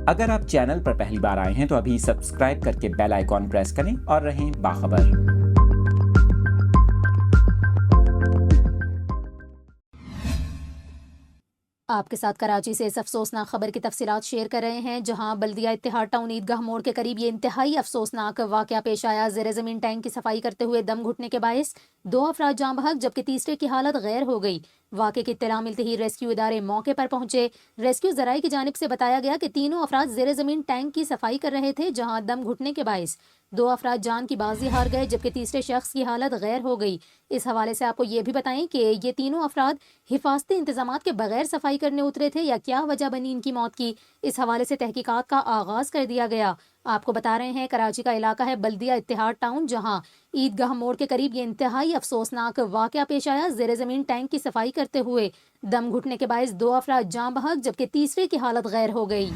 اگر آپ چینل پر پہلی بار آئے ہیں تو ابھی سبسکرائب کر کے بیل آئیکن پریس کریں اور رہیں باخبر۔ آپ کے ساتھ کراچی سے اس افسوسناک خبر کی تفصیلات شیئر کر رہے ہیں، جہاں بلدیہ اتحاد ٹاؤن عیدگاہ موڑ کے قریب یہ انتہائی افسوسناک واقعہ پیش آیا۔ زیر زمین ٹینک کی صفائی کرتے ہوئے دم گھٹنے کے باعث 2 افراد جاں بحق جبکہ تیسرے کی حالت غیر ہو گئی۔ واقعے کی اطلاع ملتے ہی ریسکیو ادارے موقع پر پہنچے۔ ریسکیو ذرائع کی جانب سے بتایا گیا کہ تینوں افراد زیر زمین ٹینک کی صفائی کر رہے تھے، جہاں دم گھٹنے کے باعث 2 افراد جان کی بازی ہار گئے جبکہ تیسرے شخص کی حالت غیر ہو گئی۔ اس حوالے سے آپ کو یہ بھی بتائیں کہ یہ تینوں افراد حفاظتی انتظامات کے بغیر صفائی کرنے اترے تھے یا کیا وجہ بنی ان کی موت کی، اس حوالے سے تحقیقات کا آغاز کر دیا گیا۔ آپ کو بتا رہے ہیں کراچی کا علاقہ ہے بلدیہ اتحاد ٹاؤن، جہاں عیدگاہ موڑ کے قریب یہ انتہائی افسوسناک واقعہ پیش آیا۔ زیر زمین ٹینک کی صفائی کرتے ہوئے دم گھٹنے کے باعث 2 افراد جاں بحق جبکہ تیسرے کی حالت غیر ہو گئی۔